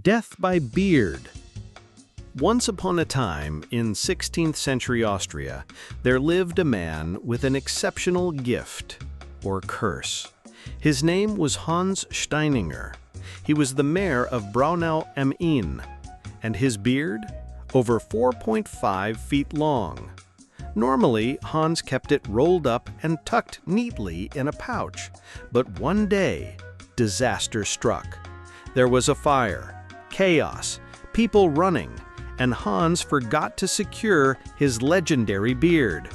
Death by beard. Once upon a time, in 16th century Austria, there lived a man with an exceptional gift, or curse. His name was Hans Steininger. He was the mayor of Braunau am Inn, and his beard, over 4.5 feet long. Normally, Hans kept it rolled up and tucked neatly in a pouch, but one day, disaster struck. There was a fire, chaos, people running, and Hans forgot to secure his legendary beard.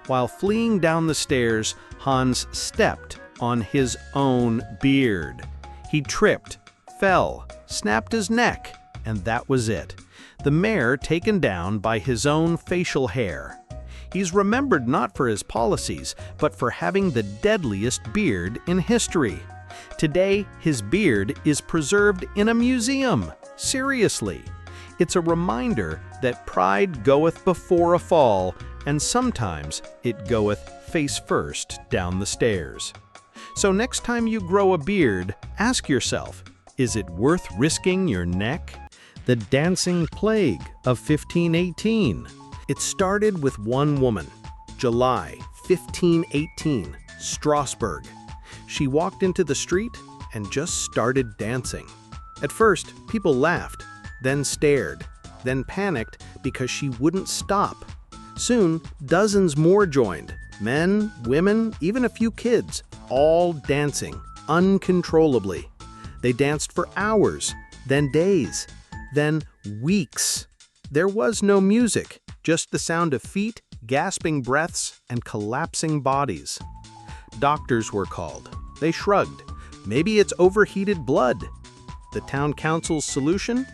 While fleeing down the stairs, Hans stepped on his own beard. He tripped, fell, snapped his neck, and that was it. The mayor taken down by his own facial hair. He's remembered not for his policies, but for having the deadliest beard in history. Today, his beard is preserved in a museum. Seriously. It's a reminder that pride goeth before a fall, and sometimes it goeth face first down the stairs. So next time you grow a beard, ask yourself, is it worth risking your neck? The dancing plague of 1518. It started with one woman, July 1518, Strasbourg. She walked into the street and just started dancing. At first, people laughed, then stared, then panicked because she wouldn't stop. Soon, dozens more joined, men, women, even a few kids, all dancing uncontrollably. They danced for hours, then days, then weeks. There was no music, just the sound of feet, gasping breaths, and collapsing bodies. Doctors were called. They shrugged. Maybe it's overheated blood. The town council's solution?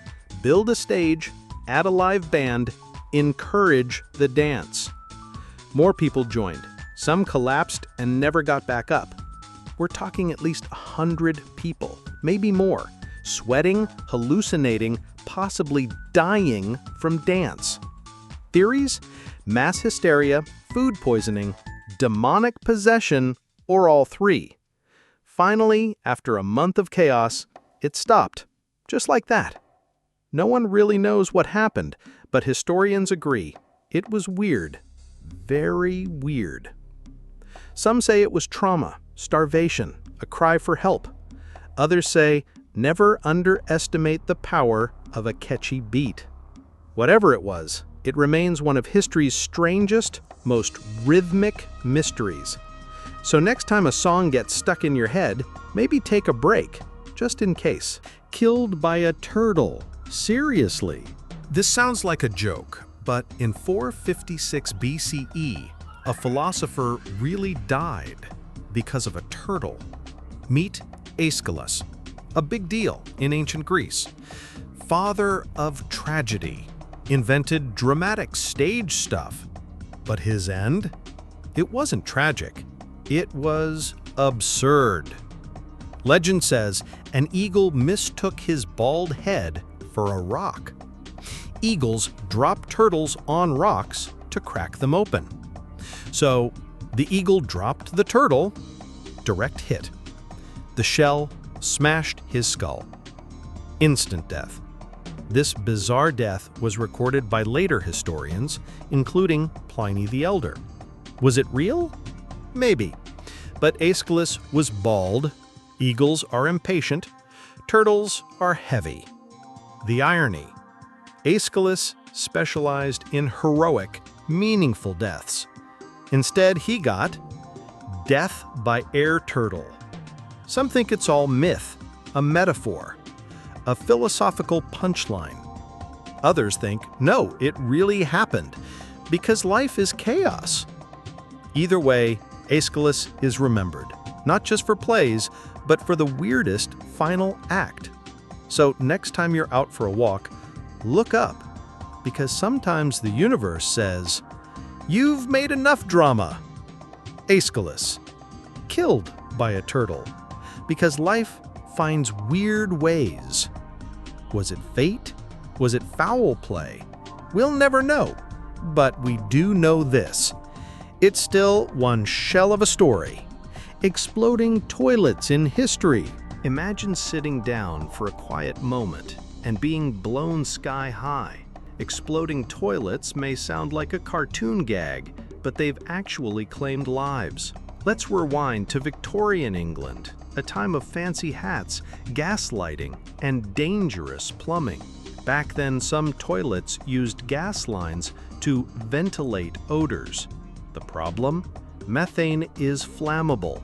Build a stage, add a live band, encourage the dance. More people joined. Some collapsed and never got back up. We're talking at least 100 people, maybe more, sweating, hallucinating, possibly dying from dance. Theories? Mass hysteria, food poisoning, demonic possession, or all three. Finally, after a month of chaos, it stopped, just like that. No one really knows what happened, but historians agree it was weird, very weird. Some say it was trauma, starvation, a cry for help. Others say never underestimate the power of a catchy beat. Whatever it was, it remains one of history's strangest, most rhythmic mysteries. So next time a song gets stuck in your head, maybe take a break, just in case. Killed by a turtle. Seriously. This sounds like a joke, but in 456 BCE, a philosopher really died because of a turtle. Meet Aeschylus, a big deal in ancient Greece. Father of tragedy, invented dramatic stage stuff. But his end? It wasn't tragic. It was absurd. Legend says an eagle mistook his bald head for a rock. Eagles drop turtles on rocks to crack them open. So the eagle dropped the turtle, direct hit. The shell smashed his skull. Instant death. This bizarre death was recorded by later historians, including Pliny the Elder. Was it real? Maybe. But Aeschylus was bald, eagles are impatient, turtles are heavy. The irony. Aeschylus specialized in heroic, meaningful deaths. Instead, he got death by air turtle. Some think it's all myth, a metaphor, a philosophical punchline. Others think, no, it really happened, because life is chaos. Either way, Aeschylus is remembered, not just for plays, but for the weirdest final act. So next time you're out for a walk, look up, because sometimes the universe says, "You've made enough drama." Aeschylus, killed by a turtle, because life finds weird ways. Was it fate? Was it foul play? We'll never know, but we do know this. It's still one shell of a story. Exploding toilets in history. Imagine sitting down for a quiet moment and being blown sky high. Exploding toilets may sound like a cartoon gag, but they've actually claimed lives. Let's rewind to Victorian England, a time of fancy hats, gaslighting, and dangerous plumbing. Back then, some toilets used gas lines to ventilate odors. The problem? Methane is flammable,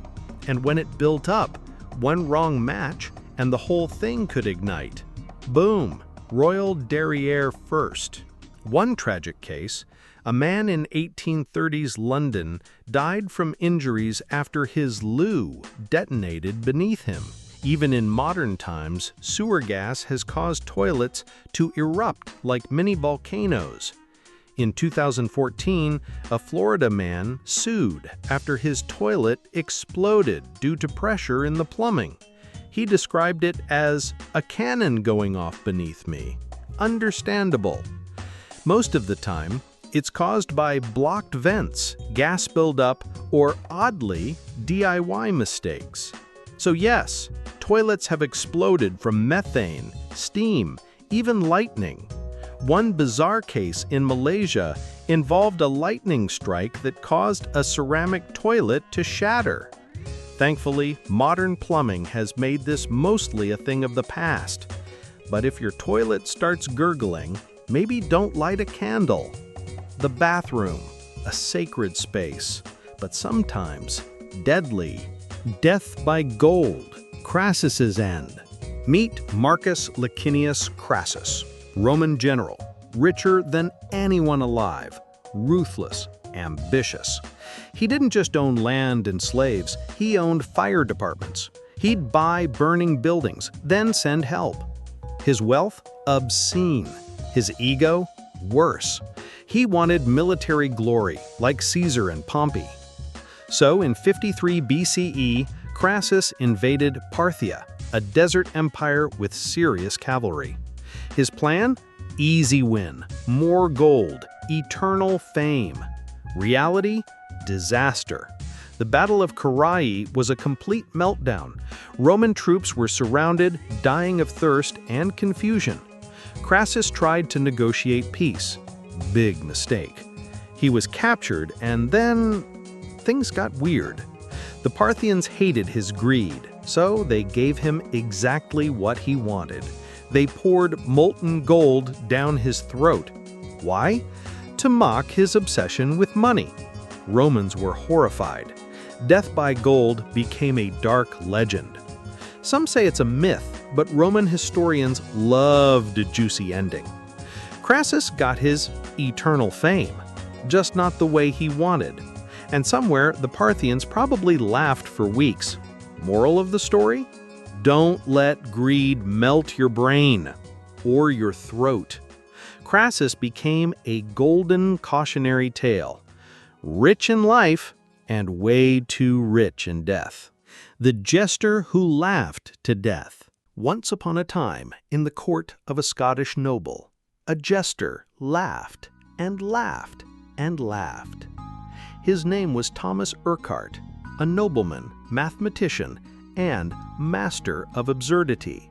and when it built up, one wrong match and the whole thing could ignite. Boom! Royal Derriere first. One tragic case, a man in 1830s London died from injuries after his loo detonated beneath him. Even in modern times, sewer gas has caused toilets to erupt like mini volcanoes. In 2014, a Florida man sued after his toilet exploded due to pressure in the plumbing. He described it as a cannon going off beneath me. Understandable. Most of the time, it's caused by blocked vents, gas buildup, or oddly, DIY mistakes. So yes, toilets have exploded from methane, steam, even lightning. One bizarre case in Malaysia involved a lightning strike that caused a ceramic toilet to shatter. Thankfully, modern plumbing has made this mostly a thing of the past. But if your toilet starts gurgling, maybe don't light a candle. The bathroom, a sacred space, but sometimes deadly. Death by gold, Crassus's end. Meet Marcus Licinius Crassus, Roman general, richer than anyone alive, ruthless, ambitious. He didn't just own land and slaves, he owned fire departments. He'd buy burning buildings, then send help. His wealth? Obscene. His ego? Worse. He wanted military glory, like Caesar and Pompey. So in 53 BCE, Crassus invaded Parthia, a desert empire with serious cavalry. His plan? Easy win, more gold, eternal fame. Reality? Disaster. The Battle of Carrhae was a complete meltdown. Roman troops were surrounded, dying of thirst and confusion. Crassus tried to negotiate peace. Big mistake. He was captured, and then things got weird. The Parthians hated his greed, so they gave him exactly what he wanted. They poured molten gold down his throat. Why? To mock his obsession with money. Romans were horrified. Death by gold became a dark legend. Some say it's a myth, but Roman historians loved a juicy ending. Crassus got his eternal fame, just not the way he wanted. And somewhere, the Parthians probably laughed for weeks. Moral of the story? Don't let greed melt your brain or your throat. Crassus became a golden cautionary tale. Rich in life and way too rich in death. The jester who laughed to death. Once upon a time, in the court of a Scottish noble, a jester laughed and laughed and laughed. His name was Thomas Urquhart, a nobleman, mathematician, and master of absurdity.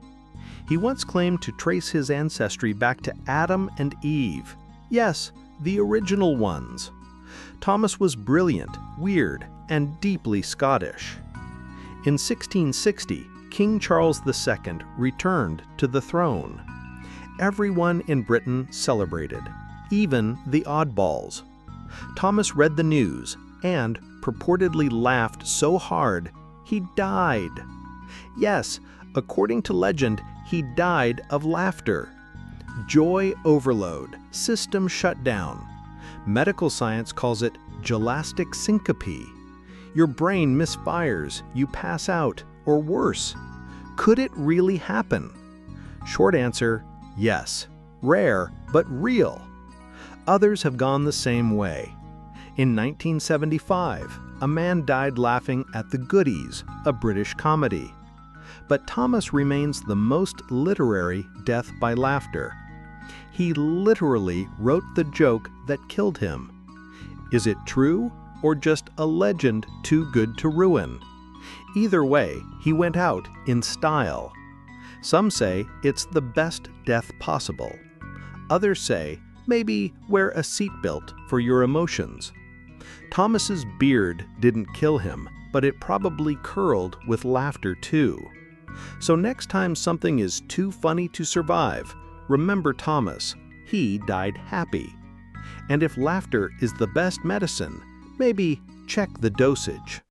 He once claimed to trace his ancestry back to Adam and Eve. Yes, the original ones. Thomas was brilliant, weird, and deeply Scottish. In 1660, King Charles II returned to the throne. Everyone in Britain celebrated, even the oddballs. Thomas read the news and purportedly laughed so hard he died. Yes, according to legend, he died of laughter. Joy overload, system shut down. Medical science calls it gelastic syncope. Your brain misfires, you pass out, or worse. Could it really happen? Short answer, yes. Rare, but real. Others have gone the same way. In 1975, a man died laughing at The Goodies, a British comedy. But Thomas remains the most literary death by laughter. He literally wrote the joke that killed him. Is it true or just a legend too good to ruin? Either way, he went out in style. Some say it's the best death possible. Others say maybe wear a seatbelt for your emotions. Thomas's beard didn't kill him, but it probably curled with laughter too. So next time something is too funny to survive, remember Thomas. He died happy. And if laughter is the best medicine, maybe check the dosage.